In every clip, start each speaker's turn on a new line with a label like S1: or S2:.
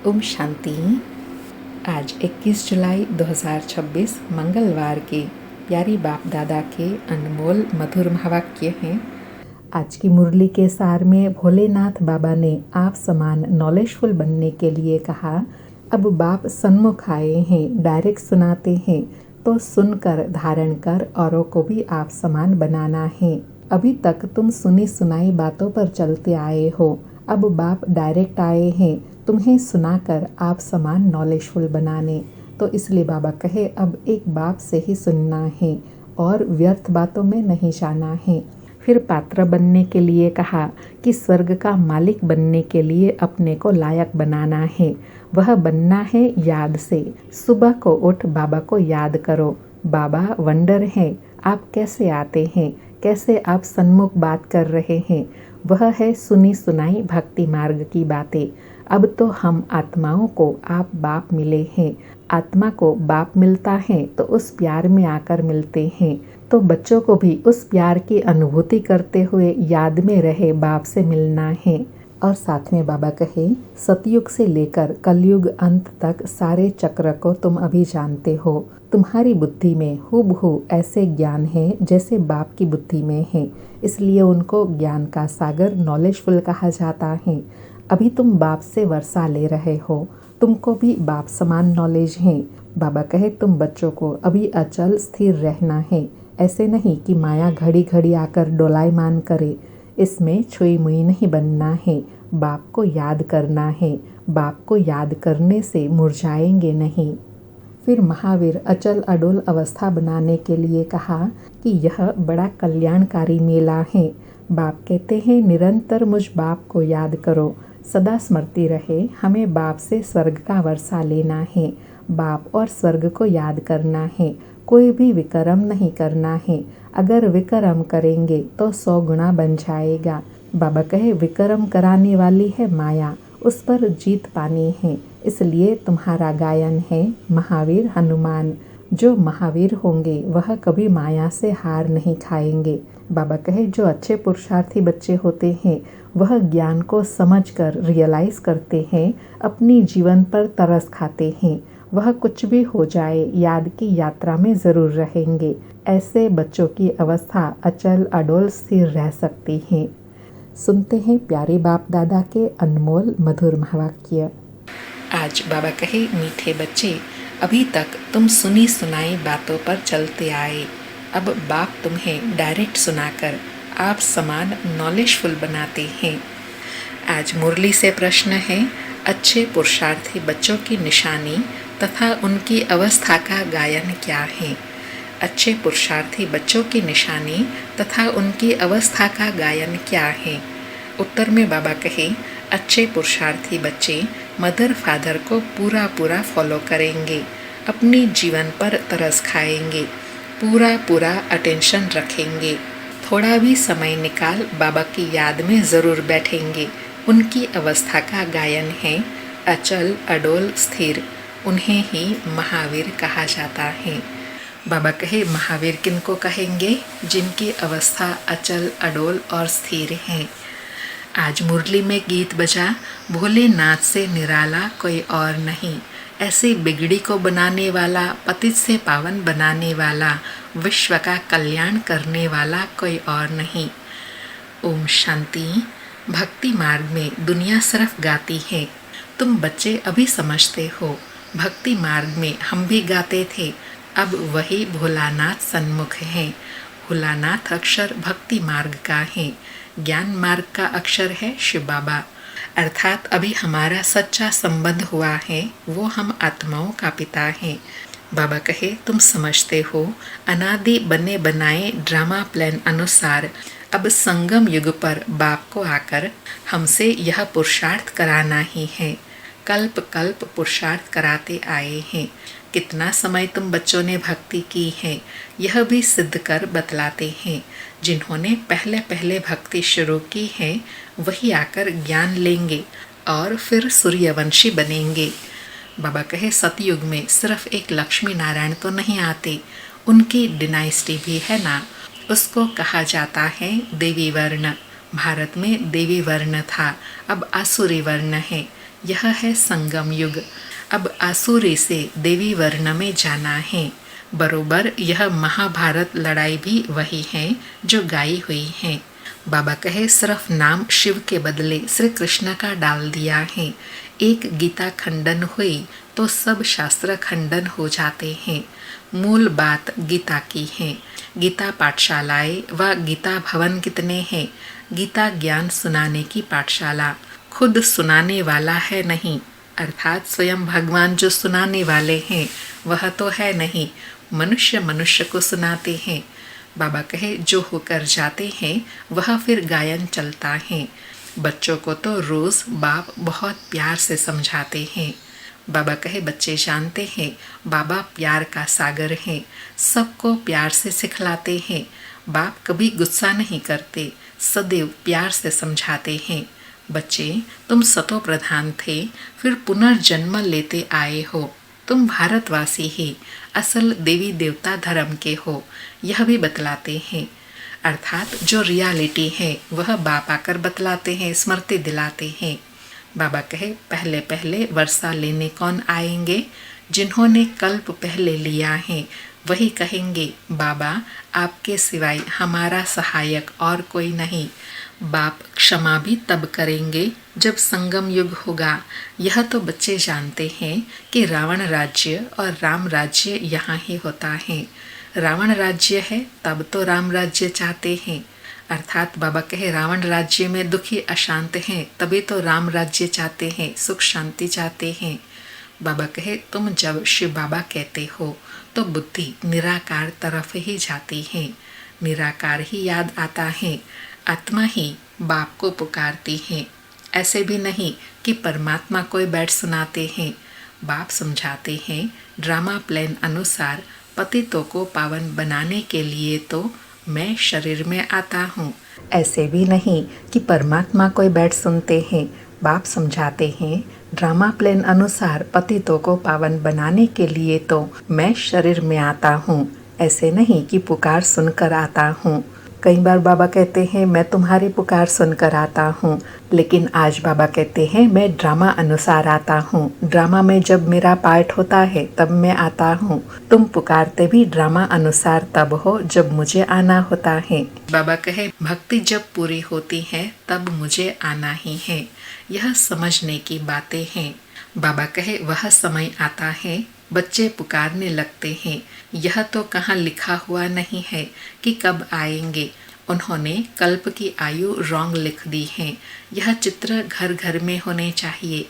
S1: ओम शांति। आज 21 जुलाई 2026 मंगलवार के प्यारी बाप दादा के अनमोल मधुर महावाक्य हैं। आज की मुरली के सार में भोलेनाथ बाबा ने आप समान नॉलेजफुल बनने के लिए कहा। अब बाप सन्मुख आए हैं, डायरेक्ट सुनाते हैं, तो सुनकर धारण कर औरों को भी आप समान बनाना है। अभी तक तुम सुनी सुनाई बातों पर चलते आए हो, अब बाप डायरेक्ट आए हैं तुम्हें सुनाकर आप समान नॉलेजफुल बनाने। तो इसलिए बाबा कहे अब एक बाप से ही सुनना है और व्यर्थ बातों में नहीं जाना है। फिर पात्र बनने के लिए कहा कि स्वर्ग का मालिक बनने के लिए अपने को लायक बनाना है। वह बनना है याद से। सुबह को उठ बाबा को याद करो। बाबा वंडर है, आप कैसे आते हैं, कैसे आप सन्मुख बात कर रहे हैं। वह है सुनी सुनाई भक्ति मार्ग की बातें। अब तो हम आत्माओं को आप बाप मिले हैं। आत्मा को बाप मिलता है तो उस प्यार में आकर मिलते हैं। तो बच्चों को भी उस प्यार की अनुभूति करते हुए याद में रहे बाप से मिलना है। और साथ में बाबा कहे सतयुग से लेकर कलयुग अंत तक सारे चक्र को तुम अभी जानते हो। तुम्हारी बुद्धि में हूबहू ऐसे ज्ञान है जैसे बाप की बुद्धि में है, इसलिए उनको ज्ञान का सागर नॉलेजफुल कहा जाता है। अभी तुम बाप से वर्षा ले रहे हो, तुमको भी बाप समान नॉलेज है। बाबा कहे तुम बच्चों को अभी अचल स्थिर रहना है, ऐसे नहीं कि माया घड़ी घड़ी आकर डोलायमान करे। इसमें छुई मुई नहीं बनना है, बाप को याद करना है। बाप को याद करने से मुरझाएंगे नहीं। फिर महावीर अचल अडोल अवस्था बनाने के लिए कहा कि यह बड़ा कल्याणकारी मेला है। बाप कहते हैं निरंतर मुझ बाप को याद करो, सदा स्मृति रहे। हमें बाप से स्वर्ग का वर्षा लेना है, बाप और स्वर्ग को याद करना है। कोई भी विक्रम नहीं करना है। अगर विक्रम करेंगे तो 100 गुना बन जाएगा। बाबा कहे विक्रम कराने वाली है माया, उस पर जीत पानी है। इसलिए तुम्हारा गायन है महावीर हनुमान। जो महावीर होंगे वह कभी माया से हार नहीं खाएंगे। बाबा कहे जो अच्छे पुरुषार्थी बच्चे होते हैं वह ज्ञान को समझकर रियलाइज करते हैं, अपनी जीवन पर तरस खाते हैं। वह कुछ भी हो जाए याद की यात्रा में ज़रूर रहेंगे। ऐसे बच्चों की अवस्था अचल अडोल स्थिर रह सकती है। सुनते हैं प्यारे बाप दादा के अनमोल मधुर महावाक्य। आज बाबा कहे मीठे बच्चे, अभी तक तुम सुनी सुनाई बातों पर चलते आए, अब बाप तुम्हें डायरेक्ट सुनाकर आप समान नॉलेजफुल बनाते हैं। आज मुरली से प्रश्न है अच्छे पुरुषार्थी बच्चों की निशानी तथा उनकी अवस्था का गायन क्या है। अच्छे पुरुषार्थी बच्चों की निशानी तथा उनकी अवस्था का गायन क्या है। उत्तर में बाबा कहे अच्छे पुरुषार्थी बच्चे मदर फादर को पूरा पूरा फॉलो करेंगे, अपनी जीवन पर तरस खाएंगे, पूरा पूरा अटेंशन रखेंगे। थोड़ा भी समय निकाल बाबा की याद में ज़रूर बैठेंगे। उनकी अवस्था का गायन है अचल अडोल स्थिर। उन्हें ही महावीर कहा जाता है। बाबा कहे महावीर किनको कहेंगे, जिनकी अवस्था अचल अडोल और स्थिर है। आज मुरली में गीत बजा भोलेनाथ से निराला कोई और नहीं। ऐसी बिगड़ी को बनाने वाला, पतित से पावन बनाने वाला, विश्व का कल्याण करने वाला कोई और नहीं। ओम शांति। भक्ति मार्ग में दुनिया सिर्फ गाती है, तुम बच्चे अभी समझते हो। भक्ति मार्ग में हम भी गाते थे, अब वही भोलानाथ सन्मुख है। भोलानाथ अक्षर भक्ति मार्ग का है, ज्ञान मार्ग का अक्षर है शिव बाबा। अर्थात अभी हमारा सच्चा संबंध हुआ है, वो हम आत्माओं का पिता हैं। बाबा कहे तुम समझते हो, अनादि बने बनाए ड्रामा प्लान अनुसार अब संगम युग पर बाप को आकर हमसे यह पुरुषार्थ कराना ही है। कल्प कल्प पुरुषार्थ कराते आए हैं। कितना समय तुम बच्चों ने भक्ति की है, यह भी सिद्ध कर बतलाते हैं। जिन्होंने पहले पहले भक्ति शुरू की है वही आकर ज्ञान लेंगे और फिर सूर्यवंशी बनेंगे। बाबा कहे सतयुग में सिर्फ एक लक्ष्मी नारायण तो नहीं आते, उनकी डिनाइस्टी भी है ना। उसको कहा जाता है देवी वर्ण। भारत में देवी वर्ण था, अब आसुरी वर्ण है। यह है संगम युग। अब आसुरी से देवी वर्ण में जाना है। बरोबर यह महाभारत लड़ाई भी वही है जो गाई हुई है। बाबा कहे सिर्फ नाम शिव के बदले श्री कृष्ण का डाल दिया है। एक गीता खंडन हुई तो सब शास्त्र खंडन हो जाते हैं। मूल बात गीता की है। गीता पाठशालाएं व गीता भवन कितने हैं। गीता ज्ञान सुनाने की पाठशाला, खुद सुनाने वाला है नहीं, अर्थात स्वयं भगवान जो सुनाने वाले हैं वह तो है नहीं, मनुष्य मनुष्य को सुनाते हैं। बाबा कहे जो होकर जाते हैं वह फिर गायन चलता है। बच्चों को तो रोज बाप बहुत प्यार से समझाते हैं। बाबा कहे बच्चे जानते हैं बाबा प्यार का सागर है, सबको प्यार से सिखलाते हैं। बाप कभी गुस्सा नहीं करते, सदैव प्यार से समझाते हैं। बच्चे तुम सतो प्रधान थे, फिर पुनर्जन्म लेते आए हो। तुम भारतवासी ही असल देवी देवता धर्म के हो, यह भी बतलाते हैं। अर्थात जो रियलिटी है वह बाप आकर बतलाते हैं, स्मृति दिलाते हैं। बाबा कहे पहले पहले वर्षा लेने कौन आएंगे। जिन्होंने कल्प पहले लिया है वही कहेंगे बाबा आपके सिवाय हमारा सहायक और कोई नहीं। बाप क्षमा भी तब करेंगे जब संगम युग होगा। यह तो बच्चे जानते हैं कि रावण राज्य और राम राज्य यहाँ ही होता है। रावण राज्य है तब तो राम राज्य चाहते हैं। अर्थात बाबा कहे रावण राज्य में दुखी अशांत हैं, तभी तो राम राज्य चाहते हैं, सुख शांति चाहते हैं। बाबा कहे तुम जब शिव बाबा कहते हो तो बुद्धि निराकार तरफ ही जाती है, निराकार ही याद आता है, आत्मा ही बाप को पुकारती है। ऐसे भी नहीं कि परमात्मा कोई बैठ सुनाते हैं। बाप समझाते हैं ड्रामा प्लान अनुसार पतितों को पावन बनाने के लिए तो मैं शरीर में आता हूँ। ऐसे भी नहीं कि परमात्मा कोई बैठ सुनते हैं। बाप समझाते हैं ड्रामा प्लान अनुसार पतितों को पावन बनाने के लिए तो मैं शरीर में आता हूँ। ऐसे नहीं कि पुकार सुनकर आता हूँ। कई बार बाबा कहते हैं मैं तुम्हारी पुकार सुनकर आता हूँ, लेकिन आज बाबा कहते हैं मैं ड्रामा अनुसार आता हूँ। ड्रामा में जब मेरा पार्ट होता है तब मैं आता हूँ। तुम पुकारते भी ड्रामा अनुसार तब हो जब मुझे आना होता है। बाबा कहे भक्ति जब पूरी होती है तब मुझे आना ही है। यह समझने की बातें हैं। बाबा कहे वह समय आता है बच्चे पुकारने लगते हैं। यह तो कहाँ लिखा हुआ नहीं है कि कब आएंगे। उन्होंने कल्प की आयु रॉन्ग लिख दी है। यह चित्र घर घर में होने चाहिए।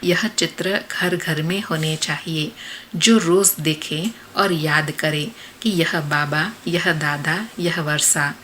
S1: यह चित्र घर घर में होने चाहिए। जो रोज देखे और याद करे कि यह बाबा, यह दादा, यह वर्षा।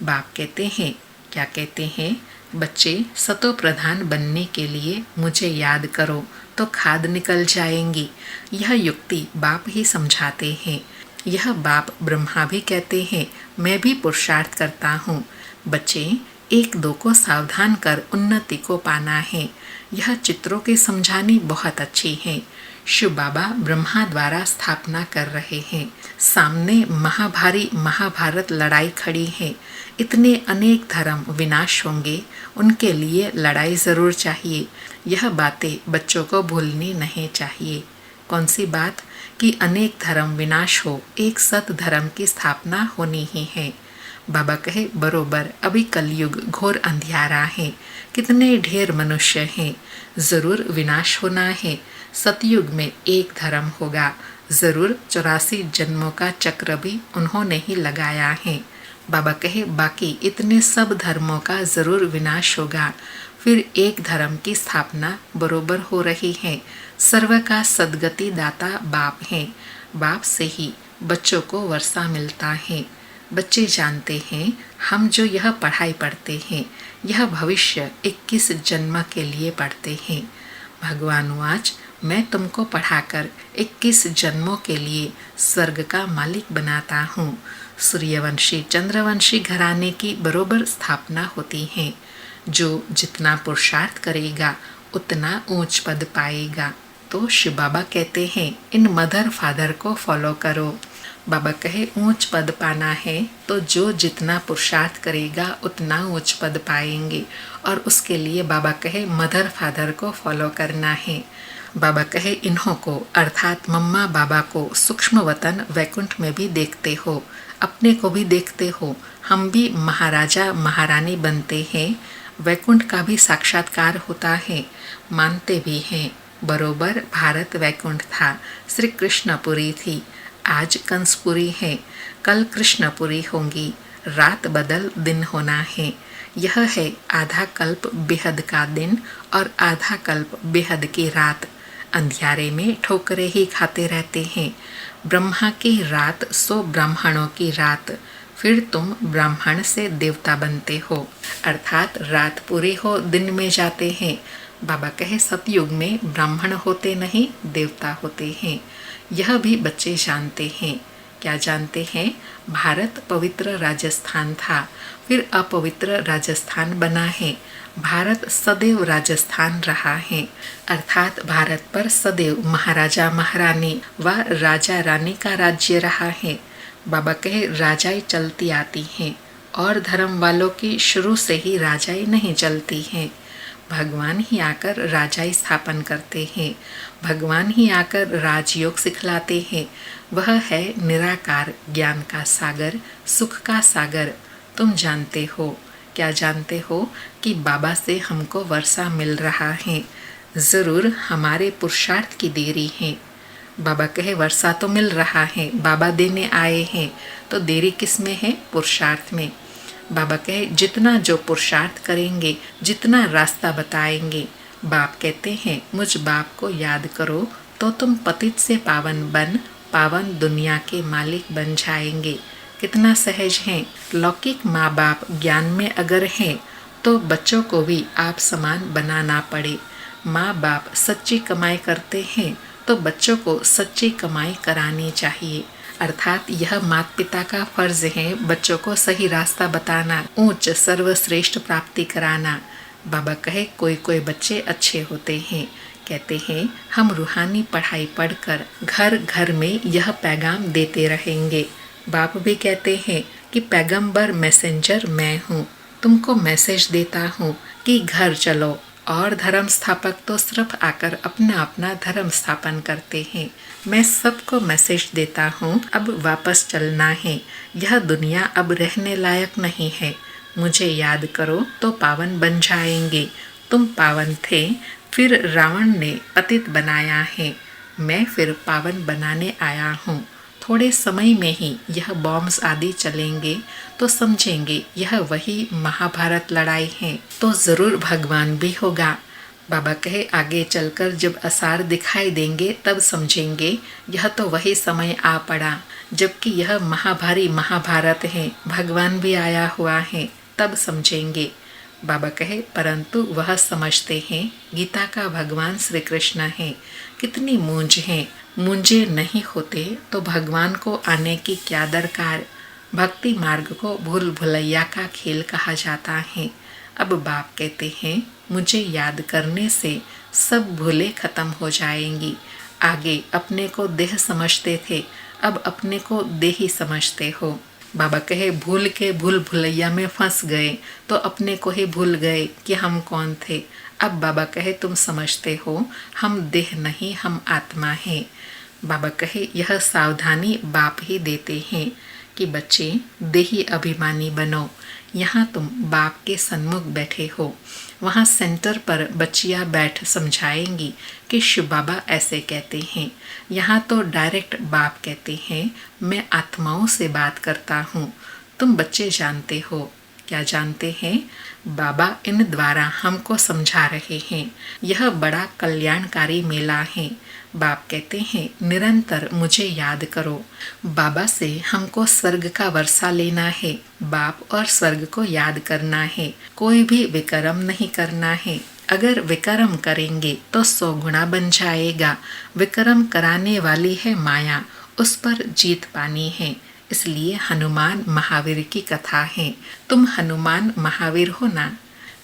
S1: बाप कहते हैं, क्या कहते हैं, बच्चे सतो प्रधान बनने के लिए मुझे याद करो तो खाद निकल जाएंगी। यह युक्ति बाप ही समझाते हैं। यह बाप ब्रह्मा भी कहते हैं, मैं भी पुरुषार्थ करता हूँ। बच्चे एक दो को सावधान कर उन्नति को पाना है। यह चित्रों के समझानी बहुत अच्छी है। शिव बाबा ब्रह्मा द्वारा स्थापना कर रहे हैं। सामने महाभारी महाभारत लड़ाई खड़ी है। इतने अनेक धर्म विनाश होंगे, उनके लिए लड़ाई जरूर चाहिए। यह बातें बच्चों को भूलनी नहीं चाहिए। कौन सी बात कि अनेक धर्म विनाश हो, एक सत धर्म की स्थापना होनी ही है। बाबा कहे बरोबर अभी कलयुग घोर अंधियारा है। कितने ढेर मनुष्य हैं, जरूर विनाश होना है। सतयुग में एक धर्म होगा, जरूर 84 जन्मों का चक्र भी उन्होंने ही लगाया है। बाबा कहे बाकी इतने सब धर्मों का जरूर विनाश होगा, फिर एक धर्म की स्थापना बरोबर हो रही है। सर्व का सद्गति दाता बाप है। बाप से ही बच्चों को वर्षा मिलता है। बच्चे जानते हैं हम जो यह पढ़ाई पढ़ते हैं यह भविष्य 21 जन्म के लिए पढ़ते हैं। भगवान वाच मैं तुमको पढ़ाकर 21 जन्मों के लिए स्वर्ग का मालिक बनाता हूँ। सूर्यवंशी चंद्रवंशी घराने की बरोबर स्थापना होती है। जो जितना पुरुषार्थ करेगा उतना ऊंच पद पाएगा। तो शिव बाबा कहते हैं इन मदर फादर को फॉलो करो। बाबा कहे ऊंच पद पाना है तो जो जितना पुरुषार्थ करेगा उतना ऊंच पद पाएंगे, और उसके लिए बाबा कहे मदर फादर को फॉलो करना है। बाबा कहे इन्हों को अर्थात मम्मा बाबा को सूक्ष्म वतन वैकुंठ में भी देखते हो, अपने को भी देखते हो। हम भी महाराजा महारानी बनते हैं, वैकुंठ का भी साक्षात्कार होता है, मानते भी हैं। बरोबर भारत वैकुंठ था, श्री कृष्णपुरी थी, आज कंसपुरी है, कल कृष्णपुरी होंगी। रात बदल दिन होना है, यह है आधा कल्प बेहद का दिन और आधा कल्प बेहद की रात। अंधियारे में ठोकरे ही खाते रहते हैं। ब्रह्मा की रात सो ब्राह्मणों की रात, फिर तुम ब्राह्मण से देवता बनते हो, अर्थात रात पूरी हो दिन में जाते हैं। बाबा कहे सतयुग में ब्राह्मण होते नहीं, देवता होते हैं। यह भी बच्चे जानते हैं। क्या जानते हैं? भारत पवित्र राजस्थान था, फिर अपवित्र राजस्थान बना है। भारत सदैव राजस्थान रहा है, अर्थात भारत पर सदैव महाराजा महारानी व राजा रानी का राज्य रहा है। बाबा कहे राजाई चलती आती हैं, और धर्म वालों की शुरू से ही राजाई नहीं चलती हैं। भगवान ही आकर राजाई स्थापन करते हैं, भगवान ही आकर राजयोग सिखलाते हैं। वह है निराकार ज्ञान का सागर, सुख का सागर। तुम जानते हो, क्या जानते हो कि बाबा से हमको वर्षा मिल रहा है। ज़रूर हमारे पुरुषार्थ की देरी है। बाबा कहे वर्षा तो मिल रहा है, बाबा देने आए हैं, तो देरी किस में है? पुरुषार्थ में। बाबा कहे जितना जो पुरुषार्थ करेंगे, जितना रास्ता बताएंगे। बाप कहते हैं मुझ बाप को याद करो तो तुम पतित से पावन बन पावन दुनिया के मालिक बन जाएंगे। कितना सहज हैं। लौकिक माँ बाप ज्ञान में अगर हैं तो बच्चों को भी आप समान बनाना पड़े। माँ बाप सच्ची कमाई करते हैं तो बच्चों को सच्ची कमाई करानी चाहिए, अर्थात यह माता पिता का फर्ज है बच्चों को सही रास्ता बताना, ऊंच सर्वश्रेष्ठ प्राप्ति कराना। बाबा कहे कोई कोई बच्चे अच्छे होते हैं, कहते हैं हम रूहानी पढ़ाई पढ़कर घर घर में यह पैगाम देते रहेंगे। बाप भी कहते हैं कि पैगंबर मैसेंजर मैं हूँ, तुमको मैसेज देता हूँ कि घर चलो, और धर्म स्थापक तो सिर्फ आकर अपना अपना धर्म स्थापन करते हैं। मैं सबको मैसेज देता हूँ अब वापस चलना है, यह दुनिया अब रहने लायक नहीं है। मुझे याद करो तो पावन बन जाएंगे। तुम पावन थे, फिर रावण ने पतित बनाया है, मैं फिर पावन बनाने आया हूँ। थोड़े समय में ही यह बॉम्ब्स आदि चलेंगे तो समझेंगे यह वही महाभारत लड़ाई है, तो जरूर भगवान भी होगा। बाबा कहे आगे चलकर जब आसार दिखाई देंगे तब समझेंगे यह तो वही समय आ पड़ा, जबकि यह महाभारी महाभारत है, भगवान भी आया हुआ है, तब समझेंगे। बाबा कहे परंतु वह समझते हैं गीता का भगवान श्री कृष्ण है। कितनी मूंज है, मूंजे नहीं होते तो भगवान को आने की क्या दरकार। भक्ति मार्ग को भूल भुलैया का खेल कहा जाता है। अब बाप कहते हैं मुझे याद करने से सब भूले खत्म हो जाएंगी। आगे अपने को देह समझते थे, अब अपने को देही समझते हो। बाबा कहे भूल के भूल भुलैया में फंस गए तो अपने को ही भूल गए कि हम कौन थे। अब बाबा कहे तुम समझते हो हम देह नहीं, हम आत्मा हैं। बाबा कहे यह सावधानी बाप ही देते हैं कि बच्चे देही अभिमानी बनो। यहाँ तुम बाप के सन्मुख बैठे हो, वहाँ सेंटर पर बच्चियाँ बैठ समझाएंगी कि शिव बाबा ऐसे कहते हैं। यहाँ तो डायरेक्ट बाप कहते हैं मैं आत्माओं से बात करता हूँ। तुम बच्चे जानते हो, क्या जानते हैं? बाबा इन द्वारा हमको समझा रहे हैं। यह बड़ा कल्याणकारी मेला है। बाप कहते हैं निरंतर मुझे याद करो। बाबा से हमको स्वर्ग का वर्षा लेना है, बाप और स्वर्ग को याद करना है, कोई भी विकर्म नहीं करना है। अगर विकर्म करेंगे तो 100 गुना बन जाएगा। विकर्म कराने वाली है माया, उस पर जीत पानी है। इसलिए हनुमान महावीर की कथा है। तुम हनुमान महावीर हो ना।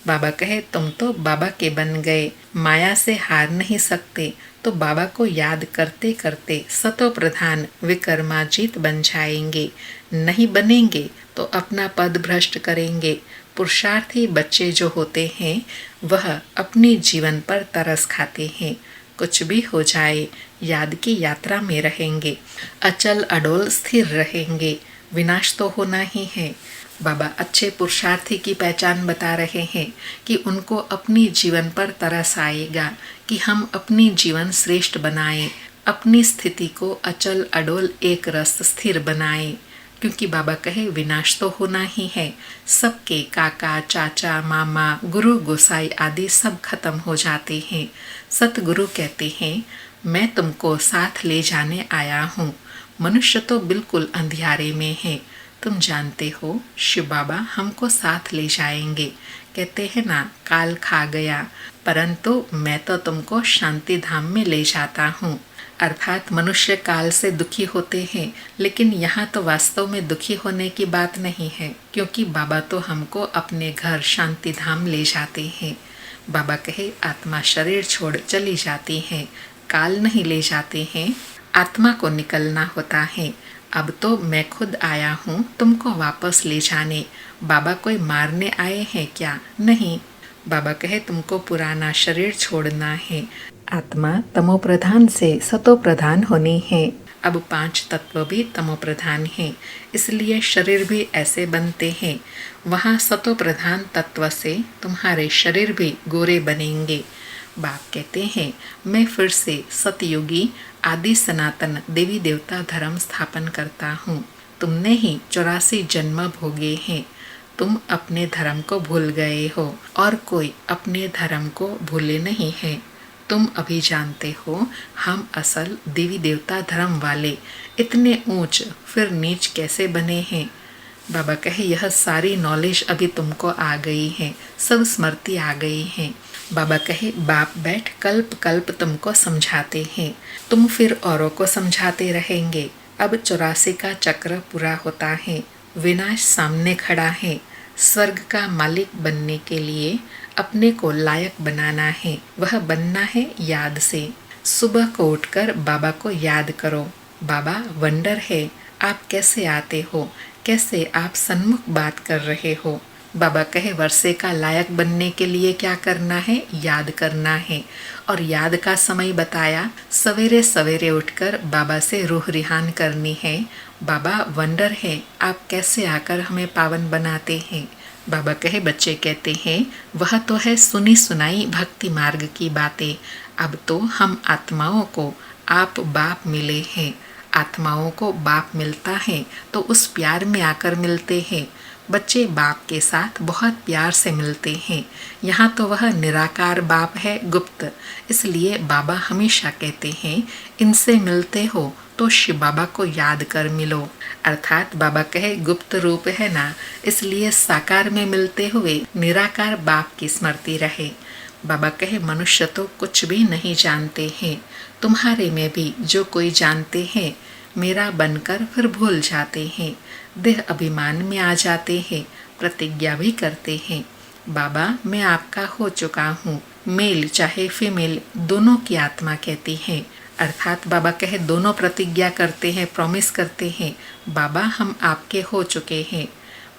S1: बाबा कहे तुम तो बाबा के बन गए, माया से हार नहीं सकते, तो बाबा को याद करते करते सतो प्रधान विक्रमाजीत बन जाएंगे। नहीं बनेंगे तो अपना पद भ्रष्ट करेंगे। पुरुषार्थी बच्चे जो होते हैं वह अपने जीवन पर तरस खाते हैं। कुछ भी हो जाए याद की यात्रा में रहेंगे, अचल अडोल स्थिर रहेंगे। विनाश तो होना ही है। बाबा अच्छे पुरुषार्थी की पहचान बता रहे हैं कि उनको अपनी जीवन पर तरस आएगा कि हम अपनी जीवन श्रेष्ठ बनाएं, अपनी स्थिति को अचल अडोल एक रस स्थिर बनाएं। क्योंकि बाबा कहे विनाश तो होना ही है। सबके काका चाचा मामा गुरु गोसाई आदि सब खत्म हो जाते हैं। सतगुरु कहते हैं मैं तुमको साथ ले जाने आया हूँ। मनुष्य तो बिल्कुल अंधियारे में है। तुम जानते हो शिव बाबा हमको साथ ले जाएंगे। कहते हैं ना काल खा गया, परंतु मैं तो तुमको शांति धाम में ले जाता हूँ। अर्थात मनुष्य काल से दुखी होते हैं, लेकिन यहाँ तो वास्तव में दुखी होने की बात नहीं है, क्योंकि बाबा तो हमको अपने घर शांति धाम ले जाते हैं। बाबा कहे आत्मा शरीर छोड़ चली जाती है, काल नहीं ले जाते हैं, आत्मा को निकलना होता है। अब तो मैं खुद आया हूँ तुमको वापस ले जाने। बाबा कोई मारने आए हैं क्या? नहीं। बाबा कहे तुमको पुराना शरीर छोड़ना है। आत्मा तमो प्रधान से सतो प्रधान होनी है। अब 5 तत्व भी तमो प्रधान हैं, इसलिए शरीर भी ऐसे बनते हैं। वहाँ सतो प्रधान तत्व से तुम्हारे शरीर भी गोरे बनेंगे। बाप कहते हैं मैं फिर से सतयुगी आदि सनातन देवी देवता धर्म स्थापन करता हूँ। तुमने ही 84 जन्म भोगे हैं। तुम अपने धर्म को भूल गए हो और कोई अपने धर्म को भूले नहीं है। तुम अभी जानते हो हम असल देवी देवता धर्म वाले इतने ऊंच फिर नीच कैसे बने हैं। बाबा कहे यह सारी नॉलेज अभी तुमको आ गई है, सब स्मृति आ गई है। बाबा कहे बाप बैठ कल्प कल्प तुमको समझाते हैं, तुम फिर औरों को समझाते रहेंगे। अब 84 का चक्र पूरा होता है, विनाश सामने खड़ा है। स्वर्ग का मालिक बनने के लिए अपने को लायक बनाना है। वह बनना है याद से। सुबह को उठकर बाबा को याद करो। बाबा वंडर है, आप कैसे आते हो, कैसे आप सन्मुख बात कर रहे हो। बाबा कहे वर्षे का लायक बनने के लिए क्या करना है? याद करना है। और याद का समय बताया, सवेरे सवेरे उठकर बाबा से रूह रिहान करनी है। बाबा वंडर है, आप कैसे आकर हमें पावन बनाते हैं। बाबा कहे बच्चे कहते हैं वह तो है सुनी सुनाई भक्ति मार्ग की बातें। अब तो हम आत्माओं को आप बाप मिले हैं। आत्माओं को बाप मिलता है तो उस प्यार में आकर मिलते हैं। बच्चे बाप के साथ बहुत प्यार से मिलते हैं। यहाँ तो वह निराकार बाप है, गुप्त। इसलिए बाबा हमेशा कहते हैं इनसे मिलते हो तो शिव बाबा को याद कर मिलो। अर्थात बाबा कहे गुप्त रूप है ना, इसलिए साकार में मिलते हुए निराकार बाप की स्मृति रहे। बाबा कहे मनुष्य तो कुछ भी नहीं जानते हैं। तुम्हारे में भी जो कोई जानते हैं मेरा बनकर फिर भूल जाते हैं, देह अभिमान में आ जाते हैं, प्रतिज्ञा भी करते हैं। बाबा मैं आपका हो चुका हूँ। मेल चाहे फीमेल दोनों की आत्मा कहती है। अर्थात बाबा कहे दोनों प्रतिज्ञा करते हैं, प्रॉमिस करते हैं बाबा हम आपके हो चुके हैं।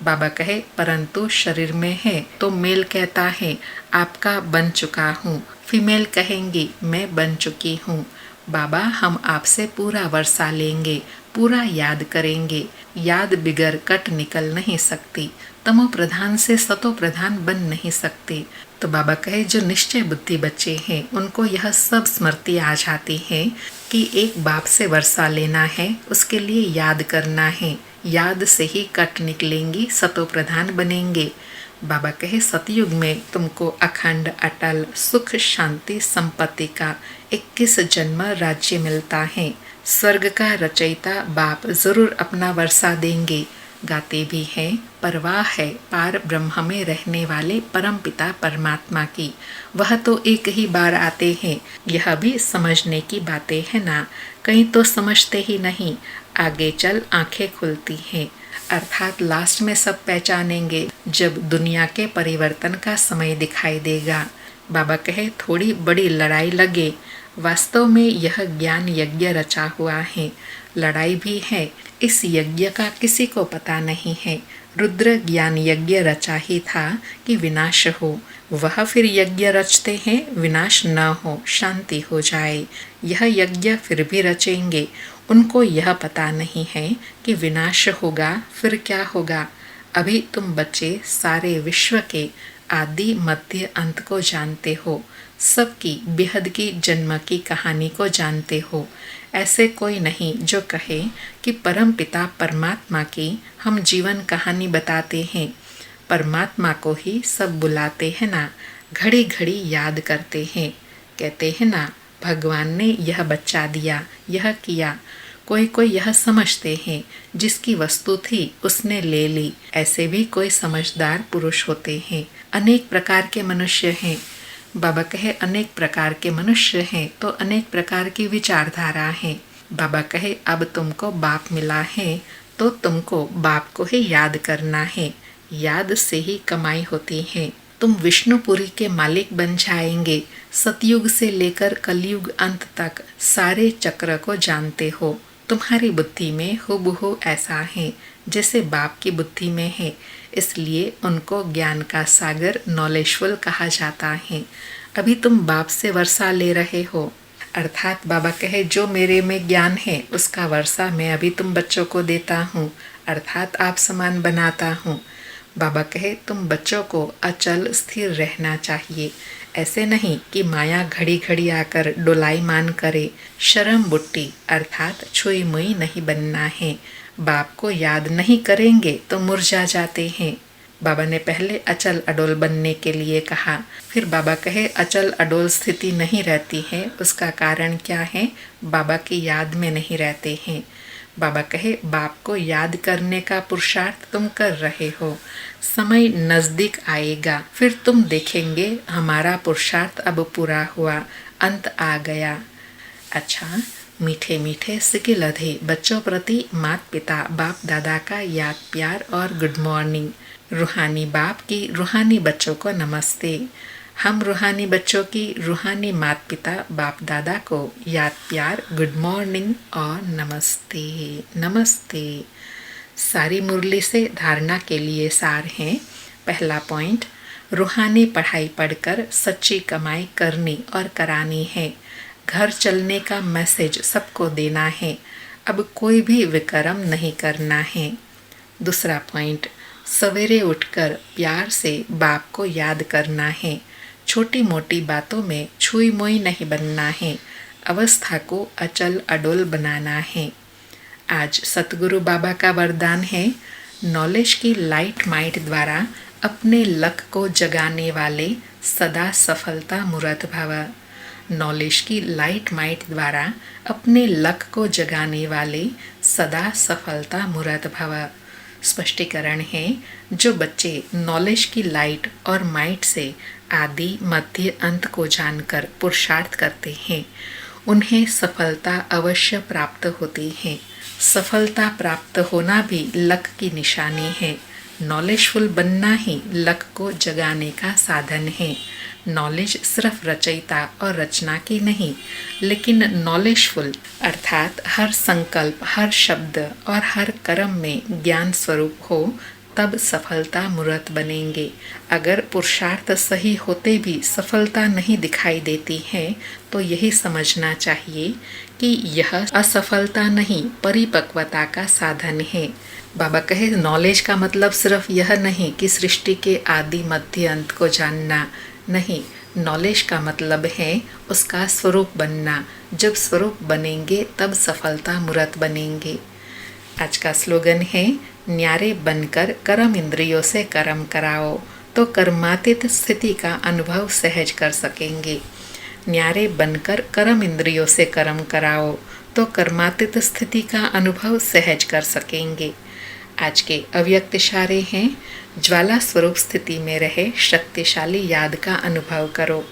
S1: बाबा कहे परंतु शरीर में है तो मेल कहता है आपका बन चुका हूँ, फीमेल कहेंगी मैं बन चुकी हूँ। बाबा हम आपसे पूरा वर्षा लेंगे, पूरा याद करेंगे। याद बिगर कट निकल नहीं सकती। तमो प्रधान से सतो प्रधान बन नहीं सकते। तो बाबा कहे जो निश्चय बुद्धि बच्चे हैं उनको यह सब स्मृति आ जाती है कि एक बाप से वर्षा लेना है, उसके लिए याद करना है। याद से ही कट निकलेंगी, सतो प्रधान बनेंगे। बाबा कहे सतयुग में तुमको अखंड अटल सुख शांति संपत्ति का 21 जन्म राज्य मिलता है। स्वर्ग का रचयिता बाप जरूर अपना वर्षा देंगे। गाते भी हैं परवाह है पार ब्रह्म में रहने वाले परम पिता परमात्मा की। वह तो एक ही बार आते हैं। यह भी समझने की बातें है ना, कहीं तो समझते ही नहीं। आगे चल आंखें खुलती हैं। अर्थात लास्ट में सब पहचानेंगे जब दुनिया के परिवर्तन का समय दिखाई देगा। बाबा कहे थोड़ी बड़ी लड़ाई लगे, वास्तव में यह ज्ञान यज्ञ रचा हुआ है, लड़ाई भी है। इस यज्ञ का किसी को पता नहीं है। रुद्र ज्ञान यज्ञ रचा ही था कि विनाश हो। वह फिर यज्ञ रचते हैं विनाश न हो, शांति हो जाए। यह यज्ञ फिर भी रचेंगे। उनको यह पता नहीं है कि विनाश होगा फिर क्या होगा। अभी तुम बच्चे सारे विश्व के आदि मध्य अंत को जानते हो, सबकी बेहद की जन्म की कहानी को जानते हो। ऐसे कोई नहीं जो कहे कि परम पिता परमात्मा की हम जीवन कहानी बताते हैं। परमात्मा को ही सब बुलाते हैं ना, घड़ी घड़ी याद करते हैं। कहते हैं ना, भगवान ने यह बच्चा दिया, यह किया। कोई कोई यह समझते हैं जिसकी वस्तु थी उसने ले ली। ऐसे भी कोई समझदार पुरुष होते हैं। अनेक प्रकार के मनुष्य हैं। बाबा कहे अनेक प्रकार के मनुष्य हैं तो अनेक प्रकार की विचारधारा है। बाबा कहे अब तुमको बाप मिला है तो तुमको बाप को ही याद करना है। याद से ही कमाई होती है। तुम विष्णुपुरी के मालिक बन जाएंगे। सतयुग से लेकर कलयुग अंत तक सारे चक्र को जानते हो। तुम्हारी बुद्धि में हुबहू ऐसा है जैसे बाप की बुद्धि में है। इसलिए उनको ज्ञान का सागर नॉलेजफुल कहा जाता है। अभी तुम बाप से वर्षा ले रहे हो। अर्थात बाबा कहे जो मेरे में ज्ञान है उसका वर्षा मैं अभी तुम बच्चों को देता हूँ, अर्थात आप समान बनाता हूँ। बाबा कहे तुम बच्चों को अचल स्थिर रहना चाहिए। ऐसे नहीं कि माया घड़ी घड़ी आकर डोलाई मान करे। शर्म बुट्टी अर्थात छुई मुई नहीं बनना है। बाप को याद नहीं करेंगे तो मुरझा जाते हैं। बाबा ने पहले अचल अडोल बनने के लिए कहा। फिर बाबा कहे अचल अडोल स्थिति नहीं रहती है, उसका कारण क्या है? बाबा की याद में नहीं रहते हैं। बाबा कहे बाप को याद करने का पुरुषार्थ तुम कर रहे हो। समय नजदीक आएगा फिर तुम देखेंगे हमारा पुरुषार्थ अब पूरा हुआ, अंत आ गया। अच्छा, मीठे मीठे सिकिलधे बच्चों प्रति माता पिता बाप दादा का याद प्यार और गुड मॉर्निंग। रूहानी बाप की रूहानी बच्चों को नमस्ते। हम रूहानी बच्चों की रूहानी माता पिता बाप दादा को याद प्यार गुड मॉर्निंग और नमस्ते नमस्ते। सारी मुरली से धारणा के लिए सार हैं। पहला पॉइंट, रूहानी पढ़ाई पढ़कर सच्ची कमाई करनी और करानी है। घर चलने का मैसेज सबको देना है। अब कोई भी विक्रम नहीं करना है। दूसरा पॉइंट, सवेरे उठकर प्यार से बाप को याद करना है। छोटी मोटी बातों में छुई मोई नहीं बनना है। अवस्था को अचल अडोल बनाना है। आज सतगुरु बाबा का वरदान है, नॉलेज की लाइट माइट द्वारा अपने लक को जगाने वाले सदा सफलता मूर्त भव। नॉलेज की लाइट माइट द्वारा अपने लक को जगाने वाले सदा सफलता मूर्त भव। स्पष्टीकरण है, जो बच्चे नॉलेज की लाइट और माइट से आदि मध्य अंत को जानकर पुरुषार्थ करते हैं, उन्हें सफलता अवश्य प्राप्त होती है। सफलता प्राप्त होना भी लक की निशानी है। नॉलेजफुल बनना ही लक को जगाने का साधन है। नॉलेज सिर्फ रचयिता और रचना की नहीं, लेकिन नॉलेजफुल अर्थात हर संकल्प, हर शब्द और हर कर्म में ज्ञान स्वरूप हो, तब सफलता मूर्त बनेंगे। अगर पुरुषार्थ सही होते भी सफलता नहीं दिखाई देती है तो यही समझना चाहिए कि यह असफलता नहीं, परिपक्वता का साधन है। बाबा कहे नॉलेज का मतलब सिर्फ यह नहीं कि सृष्टि के आदि मध्य अंत को जानना नहीं। नॉलेज का मतलब है उसका स्वरूप बनना। जब स्वरूप बनेंगे तब सफलता मूर्त बनेंगे। आज का स्लोगन है, न्यारे बनकर कर्म इंद्रियों से कर्म कराओ तो कर्मातीत स्थिति का अनुभव सहज कर सकेंगे। न्यारे बनकर कर्म इंद्रियों से कर्म कराओ तो कर्मातीत स्थिति का अनुभव सहज कर सकेंगे। आज के अव्यक्त इशारे हैं, ज्वाला स्वरूप स्थिति में रहे शक्तिशाली याद का अनुभव करो।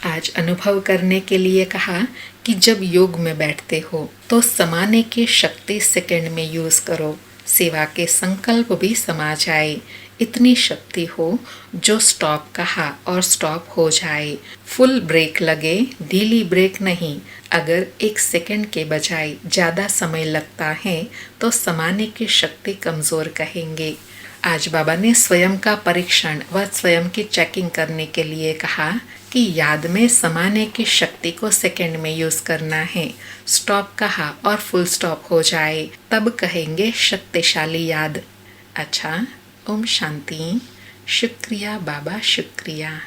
S1: आज अनुभव करने के लिए कहा कि जब योग में बैठते हो तो समाने की शक्ति सेकंड में यूज करो। सेवा के संकल्प भी समा जाए। इतनी शक्ति हो जो स्टॉप कहा और स्टॉप हो जाए। फुल ब्रेक लगे, ढीली ब्रेक नहीं। अगर 1 सेकंड के बजाय ज़्यादा समय लगता है तो समाने की शक्ति कमज़ोर कहेंगे। आज बाबा ने स्वयं का परीक्षण व स्वयं की चेकिंग करने के लिए कहा कि याद में समाने की शक्ति को सेकंड में यूज़ करना है। स्टॉप कहा और फुल स्टॉप हो जाए तब कहेंगे शक्तिशाली याद। अच्छा, ओम शांति। शुक्रिया बाबा, शुक्रिया।